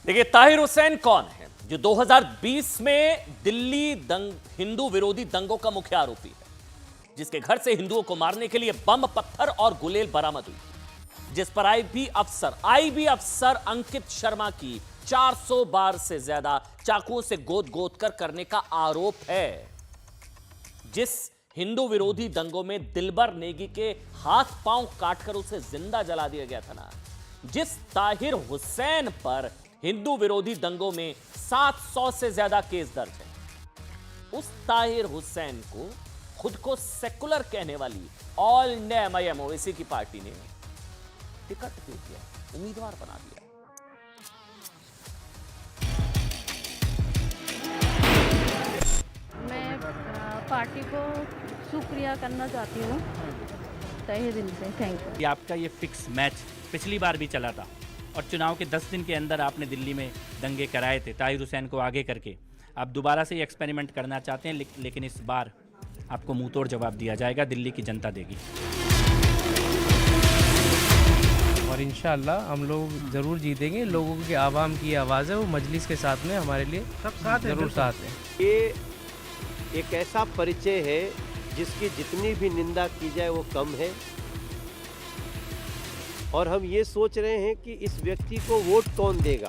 देखिए, ताहिर हुसैन कौन है जो 2020 में दिल्ली हिंदू विरोधी दंगों का मुख्य आरोपी है, जिसके घर से हिंदुओं को मारने के लिए बम, पत्थर और गुलेल बरामद हुई, जिस पर आईबी अफसर अंकित शर्मा की 400 बार से ज्यादा चाकुओं से गोद गोद कर करने का आरोप है, जिस हिंदू विरोधी दंगों में दिलबर नेगी के हाथ पांव काटकर उसे जिंदा जला दिया गया था ना, जिस ताहिर हुसैन पर हिंदू विरोधी दंगों में 700 से ज्यादा केस दर्ज है, उस ताहिर हुसैन को खुद को सेकुलर कहने वाली ऑल इंडिया एमआईएम ओवैसी की पार्टी ने टिकट दे दिया, उम्मीदवार बना दिया। मैं पार्टी को शुक्रिया करना चाहती हूँ तहे दिल से। Thank you. कि आपका ये फिक्स मैच पिछली बार भी चला था और चुनाव के 10 दिन के अंदर आपने दिल्ली में दंगे कराए थे ताहिर हुसैन को आगे करके। आप दोबारा से ये एक्सपेरिमेंट करना चाहते हैं, लेकिन इस बार आपको मुंह तोड़ जवाब दिया जाएगा, दिल्ली की जनता देगी। और इंशाअल्लाह हम लोग ज़रूर जीतेंगे। लोगों की आवाम की आवाज़ है, वो मजलिस के साथ में हमारे लिए सब साथ ज़रूर साथ हैं। ये एक ऐसा परिचय है जिसकी जितनी भी निंदा की जाए वो कम है, और हम ये सोच रहे हैं कि इस व्यक्ति को वोट कौन देगा।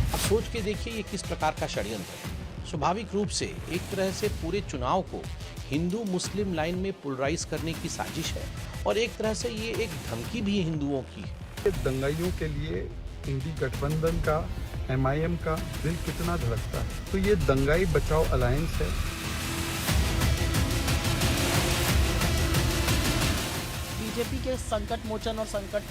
आप सोच के देखिए ये किस प्रकार का षड्यंत्र है। स्वाभाविक रूप से एक तरह से पूरे चुनाव को हिंदू मुस्लिम लाइन में पोलराइज करने की साजिश है, और एक तरह से ये एक धमकी भी हिंदुओं की है। दंगाइयों के लिए इंडी गठबंधन का, एमआईएम का दिल कितना धड़कता है। तो ये दंगाई बचाओ अलायंस है। बीजेपी के संकट मोचन और संकट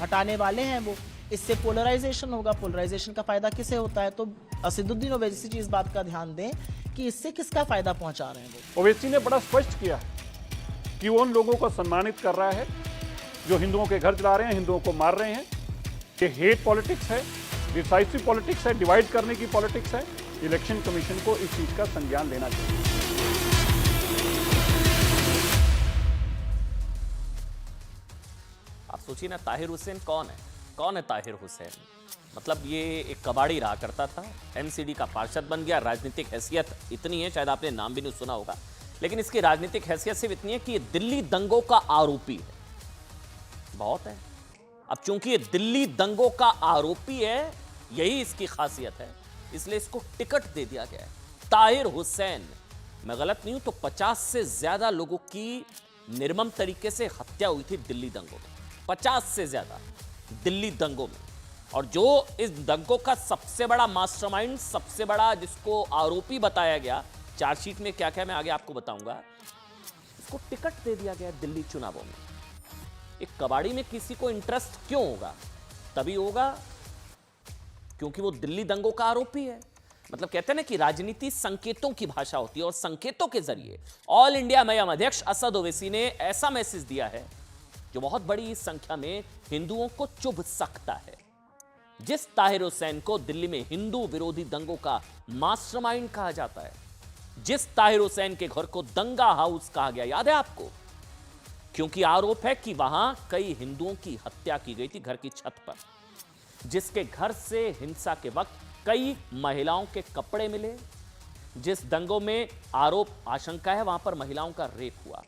हटाने वाले हैं वो। इससे पोलराइजेशन होगा। पोलराइजेशन का फायदा किसे होता है? तो असदुद्दीन ओवैसी जी इस बात का ध्यान दें कि इससे किसका फायदा पहुंचा रहे हैं वो। ओवैसी ने बड़ा स्पष्ट किया है कि वो उन लोगों को सम्मानित कर रहा है जो हिंदुओं के घर जला रहे हैं, हिंदुओं को मार रहे हैं। ये हेट पॉलिटिक्स है, डिसाइसिव पॉलिटिक्स है, डिवाइड करने की पॉलिटिक्स है। इलेक्शन कमीशन को इस चीज का संज्ञान लेना चाहिए। आप सोचिए ना, ताहिर हुसैन कौन है ताहिर हुसैन? मतलब ये एक कबाड़ी रहा करता था, एमसीडी का पार्षद बन गया। राजनीतिक हैसियत इतनी है, शायद आपने नाम भी नहीं सुना होगा, लेकिन इसकी राजनीतिक हैसियत सिर्फ इतनी है कि ये दिल्ली दंगों का आरोपी है। बहुत है। अब चूंकि ये दिल्ली दंगों का आरोपी है, यही इसकी खासियत है, इसलिए इसको टिकट दे दिया गया है। ताहिर हुसैन, मैं गलत नहीं हूं तो 50 से ज्यादा लोगों की निर्मम तरीके से हत्या हुई थी दिल्ली दंगों में। 50 से ज्यादा दिल्ली दंगों में। और जो इस दंगों का सबसे बड़ा मास्टरमाइंड, सबसे बड़ा जिसको आरोपी बताया गया, चार्जशीट में क्या क्या मैं आगे आपको बताऊंगा, इसको टिकट दे दिया गया दिल्ली चुनावों में। एक कबाड़ी में किसी को इंटरेस्ट क्यों होगा? तभी होगा क्योंकि वो दिल्ली दंगों का आरोपी है। मतलब कहते हैं ना कि राजनीति संकेतों की भाषा होती है, और संकेतों के जरिए ऑल इंडिया एमआईएम अध्यक्ष असद ओवैसी ने ऐसा मैसेज दिया है जो बहुत बड़ी संख्या में हिंदुओं को चुभ सकता है। जिस ताहिर हुसैन को दिल्ली में हिंदू विरोधी दंगों का मास्टरमाइंड कहा जाता है, जिस ताहिर हुसैन के घर को दंगा हाउस कहा गया, याद है आपको? क्योंकि आरोप है कि वहां कई हिंदुओं की हत्या की गई थी घर की छत पर, जिसके घर से हिंसा के वक्त कई महिलाओं के कपड़े मिले, जिस दंगों में आशंका है वहां पर महिलाओं का रेप हुआ।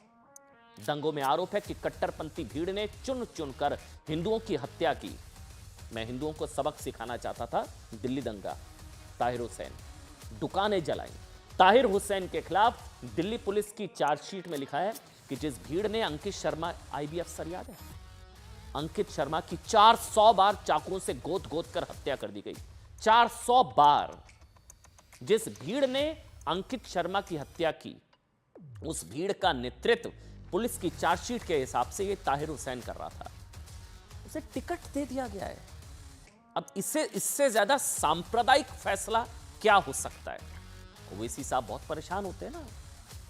दंगों में आरोप है कि कट्टरपंथी भीड़ ने चुन चुनकर हिंदुओं की हत्या की। मैं हिंदुओं को सबक सिखाना चाहता था। दिल्ली दंगा, ताहिर हुसैन, दुकानें जलाई। ताहिर हुसैन के खिलाफ दिल्ली पुलिस की चार्जशीट में लिखा है कि जिस भीड़ ने अंकित शर्मा, आईबी अफसर याद है, अंकित शर्मा की 400 बार चाकुओं से गोद गोद कर हत्या कर दी गई। 400 बार। जिस भीड़ ने अंकित शर्मा की हत्या की, उस भीड़ का नेतृत्व पुलिस की चार्जशीट के हिसाब से ये ताहिर हुसैन कर रहा था। उसे टिकट दे दिया गया है। अब इससे ज्यादा सांप्रदायिक फैसला क्या हो सकता है? ओवैसी साहब बहुत परेशान होते हैं ना।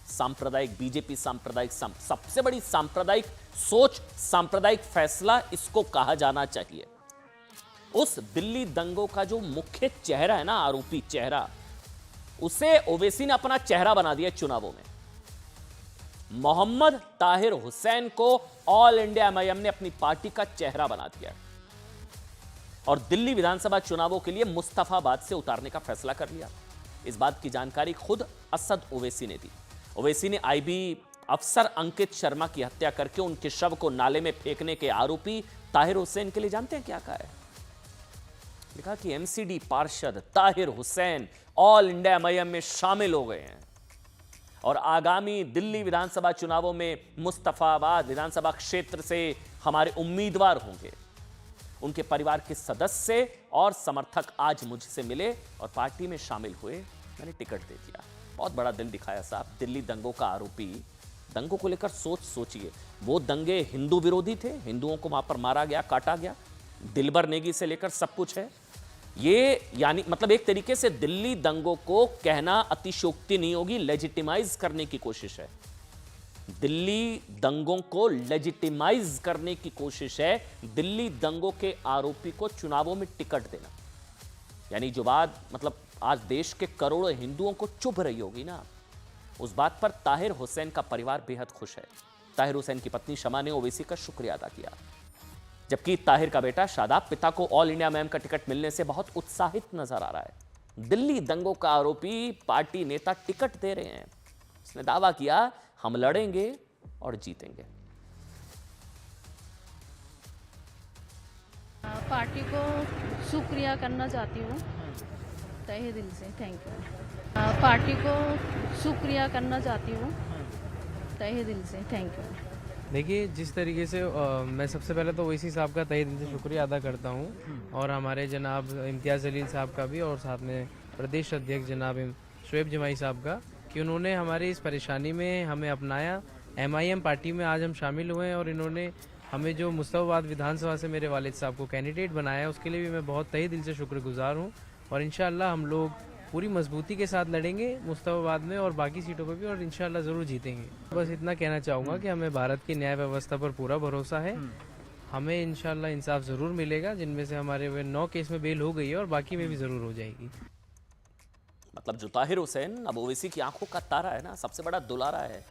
सांप्रदायिक बीजेपी, सांप्रदायिक सबसे बड़ी सांप्रदायिक सोच, सांप्रदायिक फैसला इसको कहा जाना चाहिए। उस दिल्ली दंगों का जो मुख्य चेहरा है ना, आरोपी चेहरा, उसे ओवैसी ने अपना चेहरा बना दिया चुनावों में। मोहम्मद ताहिर हुसैन को ऑल इंडिया एमआईएम ने अपनी पार्टी का चेहरा बना दिया। और दिल्ली विधानसभा चुनावों के लिए मुस्तफाबाद से उतारने का फैसला कर लिया। इस बात की जानकारी खुद असद ओवैसी ने दी। ओवैसी ने आईबी अफसर अंकित शर्मा की हत्या करके उनके शव को नाले में फेंकने के आरोपी ताहिर हुसैन के लिए जानते हैं क्या कहा है? लिखा कि एमसीडी पार्षद Tahir Hussain all India MIM में शामिल हो गए हैं और आगामी दिल्ली विधानसभा चुनावों में मुस्तफाबाद विधानसभा क्षेत्र से हमारे उम्मीदवार होंगे। उनके परिवार के सदस्य और समर्थक आज मुझसे मिले और पार्टी में शामिल हुए। मैंने टिकट दे दिया। बहुत बड़ा दिल दिखाया साहब। दिल्ली दंगों का आरोपी, दंगों को लेकर सोचिए, वो दंगे हिंदू विरोधी थे, हिंदुओं को वहां पर मारा गया, काटा गया, दिलबर नेगी से लेकर सब कुछ है। ये यानी मतलब एक तरीके से दिल्ली दंगों को कहना अतिशयोक्ति नहीं होगी, लेजिटिमाइज करने की कोशिश है। दिल्ली दंगों को लेजिटिमाइज करने की कोशिश है। दिल्ली दंगों के आरोपी को चुनावों में टिकट देना, यानी जो बात मतलब आज देश के करोड़ों हिंदुओं को चुभ रही होगी ना, उस बात पर ताहिर हुसैन का परिवार बेहद खुश है। ताहिर हुसैन की पत्नी शमा ने ओवैसी का शुक्रिया अदा किया, जबकि ताहिर का बेटा शादाब पिता को ऑल इंडिया मैम का टिकट मिलने से बहुत उत्साहित नजर आ रहा है। दिल्ली दंगों का आरोपी पार्टी नेता टिकट दे रहे हैं। उसने दावा किया, हम लड़ेंगे और जीतेंगे। पार्टी को शुक्रिया करना चाहती हूँ तहे दिल से, थैंक यू। पार्टी को शुक्रिया करना चाहती हूँ तहे दिल से, थैंक यू। देखिए, जिस तरीके से मैं सबसे पहले तो ओवैसी साहब का तहे दिल से शुक्रिया अदा करता हूँ और हमारे जनाब इम्तियाज़ जलील साहब का भी और साथ में प्रदेश अध्यक्ष जनाब शुएब जमाई साहब का, कि उन्होंने हमारी इस परेशानी में हमें अपनाया। एमआईएम पार्टी में आज हम शामिल हुए हैं और इन्होंने हमें जो मुस्तफाबाद विधानसभा से मेरे वालिद साहब को कैंडिडेट बनाया, उसके लिए भी मैं बहुत तहे दिल से शुक्रगुजार हूँ। और इंशाअल्लाह हम लोग पूरी मजबूती के साथ लड़ेंगे मुस्तफाबाद में और बाकी सीटों पर भी, और इंशाअल्लाह ज़रूर जीतेंगे। बस इतना कहना चाहूँगा कि हमें भारत की न्याय व्यवस्था पर पूरा भरोसा है। हमें इंशाअल्लाह इंसाफ ज़रूर मिलेगा, जिनमें से हमारे 9 केस में बेल हो गई है और बाकी में भी ज़रूर हो जाएगी। मतलब जो ताहिर हुसैन अब ओवैसी की आंखों का तारा है ना, सबसे बड़ा दुलारा है,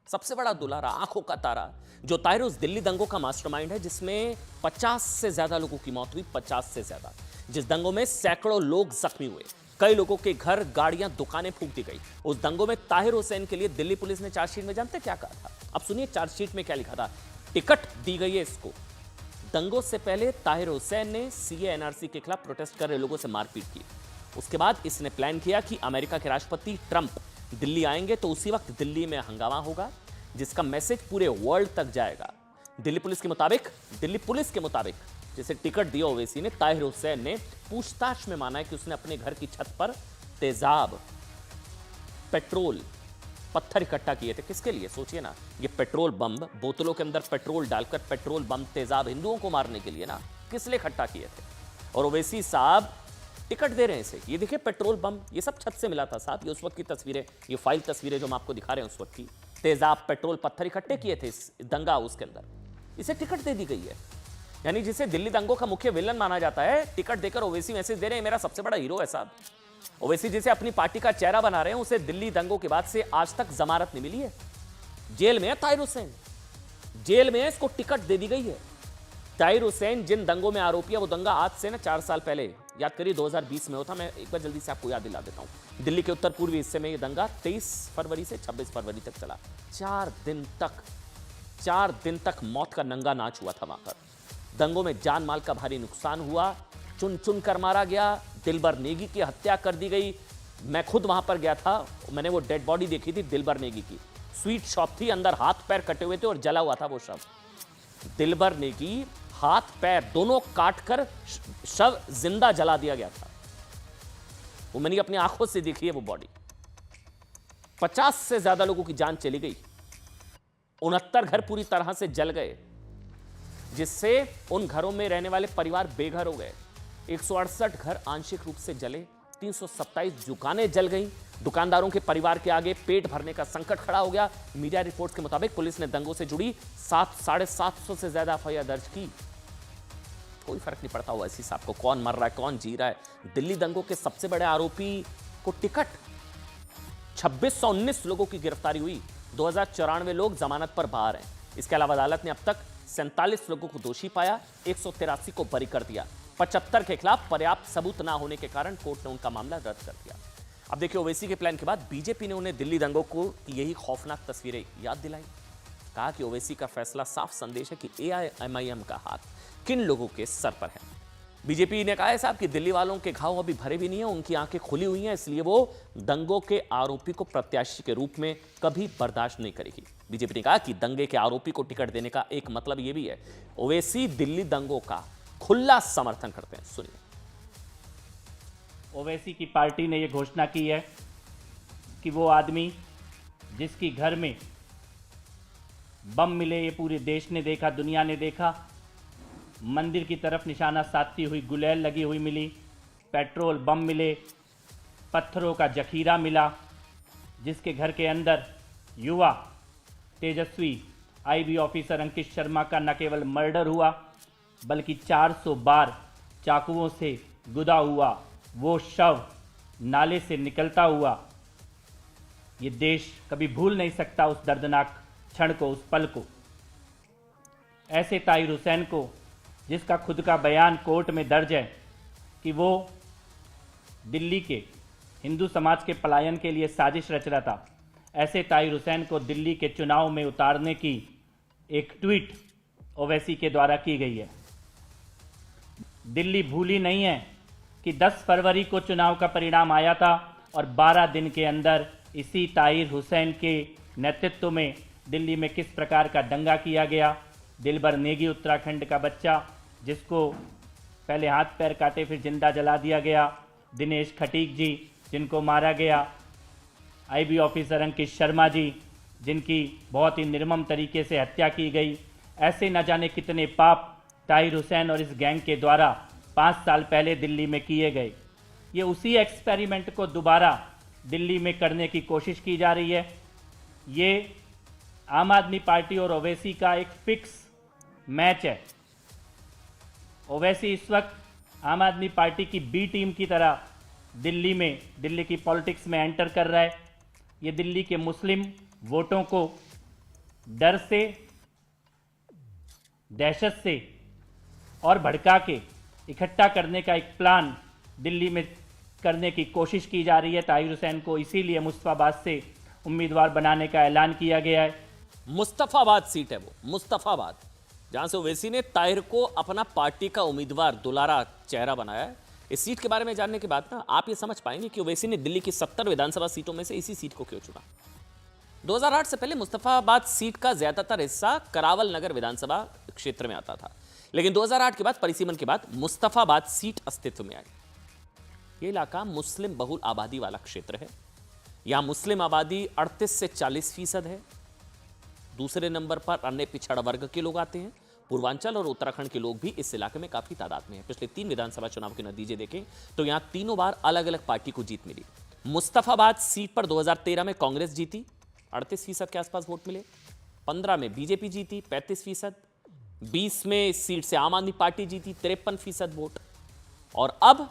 सबसे बड़ा दुलारा, आंखों का तारा। जो ताहिर उस दिल्ली दंगों का मास्टरमाइंड है जिसमें 50 से ज्यादा लोगों की मौत हुई, 50 से ज्यादा, जिस दंगों में सैकड़ों लोग जख्मी हुए, कई लोगों के घर, गाड़ियां, दुकानें फूंक दी गई। उस दंगों में ताहिर हुसैन के लिए दिल्ली पुलिस ने चार्जशीट में जानते क्या कहा था? अब सुनिए चार्जशीट में क्या लिखा था। टिकट दी गई है इसको। दंगों से पहले ताहिर हुसैन ने सीए एनआरसी के खिलाफ प्रोटेस्ट कर रहे लोगों से मारपीट की। उसके बाद इसने प्लान किया कि अमेरिका के राष्ट्रपति ट्रंप दिल्ली आएंगे तो उसी वक्त दिल्ली में हंगामा होगा, जिसका मैसेज पूरे वर्ल्ड तक जाएगा। दिल्ली पुलिस के मुताबिक जिसे टिकट दिया ओवैसी ने, ताहिर हुसैन ने पूछताछ में माना है कि उसने अपने घर की छत पर तेजाब, पेट्रोल, पत्थर इकट्ठा किए थे। किसके लिए? सोचिए ना, ये पेट्रोल बम, बोतलों के अंदर पेट्रोल डालकर पेट्रोल बम, तेजाब हिंदुओं को मारने के लिए ना, किस लिए इकट्ठा किए थे? और ओवैसी साहब टिकट दे रहे हैं इसे। ये देखिए पेट्रोल बम, ये सब छत से मिला था साहब। ये उस वक्त की तस्वीरें, ये फाइल तस्वीरें जो हम आपको दिखा रहे हैं उस वक्त की। तेजाब, पेट्रोल, पत्थर इकट्ठे किए थे इस दंगा हाउस के अंदर, इसे टिकट दे दी गई है। यानी जिसे दिल्ली दंगों का मुख्य विलन माना जाता है, टिकट देकर ओवैसी मैसेज दे रहे हैं, मेरा सबसे बड़ा हीरो है साहब। ओवैसी जिसे अपनी पार्टी का चेहरा बना रहे हैं, उसे दिल्ली दंगों के बाद से आज तक जमानत नहीं मिली है। जेल में है ताहिर हुसैन, जेल में है, इसको टिकट दे दी गई है। ताहिर हुसैन जिन दंगों में आरोपी है, वो दंगा आज से ना 4 साल पहले, याद करिए 2020 में होता। मैं एक बार जल्दी से आपको याद दिला देता हूं। दिल्ली के उत्तर पूर्वी हिस्से में ये दंगा 23 फरवरी से 26 फरवरी तक चला। 4 दिन तक मौत का नंगा नाच हुआ था वहां पर। दंगों में जान माल का भारी नुकसान हुआ, चुन चुन कर मारा गया, दिलबर नेगी की हत्या कर दी गई। मैं खुद वहां पर गया था, मैंने वो डेड बॉडी देखी थी दिलबर नेगी की। स्वीट शॉप थी, अंदर हाथ पैर कटे हुए थे और जला हुआ था वो शव। दिलबर नेगी हाथ पैर दोनों काटकर शव जिंदा जला दिया गया था। वो मैंने अपनी आंखों से देखी है वो बॉडी। 50 से ज्यादा लोगों की जान चली गई, 69 घर पूरी तरह से जल गए, जिससे उन घरों में रहने वाले परिवार बेघर हो गए। 168 घर आंशिक रूप से जले, 327 दुकानें जल गईं। दुकानदारों के परिवार के आगे पेट भरने का संकट खड़ा हो गया। मीडिया रिपोर्ट्स के मुताबिक पुलिस ने दंगों से जुड़ी 750 से ज्यादा एफआईआर दर्ज की। कोई फर्क नहीं पड़ता ओवैसी साहब को, कौन मर रहा है, कौन जी रहा है। दिल्ली दंगों के सबसे बड़े आरोपी को टिकट, 2619 लोगों की गिरफ्तारी हुई, 2094 लोग जमानत पर बाहर हैं। इसके अलावा अदालत ने अब तक 47 लोगों को दोषी पाया, 183 को बरी कर दिया। 75 के खिलाफ पर्याप्त सबूत ना होने के कारण कोर्ट ने उनका मामला रद्द कर दिया। अब देखिए, ओवैसी के प्लान के बाद बीजेपी ने उन्हें दिल्ली दंगों को यही खौफनाक तस्वीरें याद दिलाई। कहा कि ओवैसी का फैसला साफ संदेश है कि एआईएमआईएम का हाथ किन लोगों के सर पर है। बीजेपी ने कहा है साहब कि दिल्ली वालों के घाव अभी भरे भी नहीं है, उनकी आंखें खुली हुई हैं, इसलिए वो दंगों के आरोपी को प्रत्याशी के रूप में कभी बर्दाश्त नहीं करेगी। बीजेपी ने कहा कि दंगे के आरोपी को टिकट देने का एक मतलब यह भी है ओवैसी दिल्ली दंगों का खुला समर्थन करते हैं। सुनिए। ओवैसी की पार्टी ने यह घोषणा की है कि वो आदमी जिसकी घर में बम मिले, ये पूरे देश ने देखा, दुनिया ने देखा, मंदिर की तरफ निशाना साधती हुई गुलेल लगी हुई मिली, पेट्रोल बम मिले, पत्थरों का जखीरा मिला, जिसके घर के अंदर युवा तेजस्वी आईबी ऑफिसर अंकित शर्मा का न केवल मर्डर हुआ बल्कि 400 बार चाकुओं से गुदा हुआ वो शव नाले से निकलता हुआ, ये देश कभी भूल नहीं सकता उस दर्दनाक क्षण को, उस पल को। ऐसे ताहिर हुसैन को, जिसका खुद का बयान कोर्ट में दर्ज है कि वो दिल्ली के हिंदू समाज के पलायन के लिए साजिश रच रहा था, ऐसे ताहिर हुसैन को दिल्ली के चुनाव में उतारने की एक ट्वीट ओवैसी के द्वारा की गई है। दिल्ली भूली नहीं है कि 10 फरवरी को चुनाव का परिणाम आया था और 12 दिन के अंदर इसी ताहिर हुसैन के नेतृत्व में दिल्ली में किस प्रकार का दंगा किया गया। दिलबर नेगी, उत्तराखंड का बच्चा, जिसको पहले हाथ पैर काटे फिर जिंदा जला दिया गया, दिनेश खटीक जी जिनको मारा गया, आईबी ऑफिसर अंकित शर्मा जी जिनकी बहुत ही निर्मम तरीके से हत्या की गई। ऐसे न जाने कितने पाप ताहिर हुसैन और इस गैंग के द्वारा 5 साल पहले दिल्ली में किए गए। ये उसी एक्सपेरिमेंट को दोबारा दिल्ली में करने की कोशिश की जा रही है। ये आम आदमी पार्टी और ओवैसी का एक फिक्स मैच है। ओवैसी इस वक्त आम आदमी पार्टी की बी टीम की तरह दिल्ली की पॉलिटिक्स में एंटर कर रहा है। ये दिल्ली के मुस्लिम वोटों को डर से, दहशत से और भड़का के इकट्ठा करने का एक प्लान दिल्ली में करने की कोशिश की जा रही है। ताहिर हुसैन को इसीलिए मुस्तफाबाद से उम्मीदवार बनाने का ऐलान किया गया है। मुस्तफाबाद सीट है वो, मुस्तफाबाद, जहां से ओवैसी ने ताहिर को अपना पार्टी का उम्मीदवार दुलारा चेहरा बनाया है। इस सीट के बारे में जानने के बाद ना आप ये समझ पाएंगे कि ओवैसी ने दिल्ली की 70 विधानसभा सीटों में से इसी सीट को क्यों चुना। 2008 से पहले मुस्तफाबाद सीट का ज्यादातर हिस्सा करावल नगर विधानसभा क्षेत्र में आता था, लेकिन 2008 के बाद परिसीमन के बाद मुस्तफाबाद सीट अस्तित्व में आई। ये इलाका मुस्लिम बहुल आबादी वाला क्षेत्र है। यहां मुस्लिम आबादी 38 से 40% है। दूसरे नंबर पर अन्य पिछड़ा वर्ग के लोग आते हैं। पूर्वांचल और उत्तराखंड के लोग भी इस इलाके में काफी तादाद में हैं। पिछले 3 विधानसभा चुनाव के नतीजे देखें तो यहां तीनों बार अलग अलग पार्टी को जीत मिली। मुस्तफाबाद सीट पर 2013 में कांग्रेस जीती, 38% के आसपास वोट मिले। 15 में बीजेपी जीती, 35%। 20 में इस सीट से आम आदमी पार्टी जीती, 53% वोट। और अब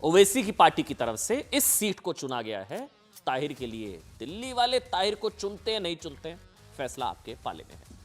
ओवैसी की पार्टी की तरफ से इस सीट को चुना गया है ताहिर के लिए। दिल्ली वाले ताहिर को चुनते हैं नहीं चुनते हैं, फैसला आपके पाले में है।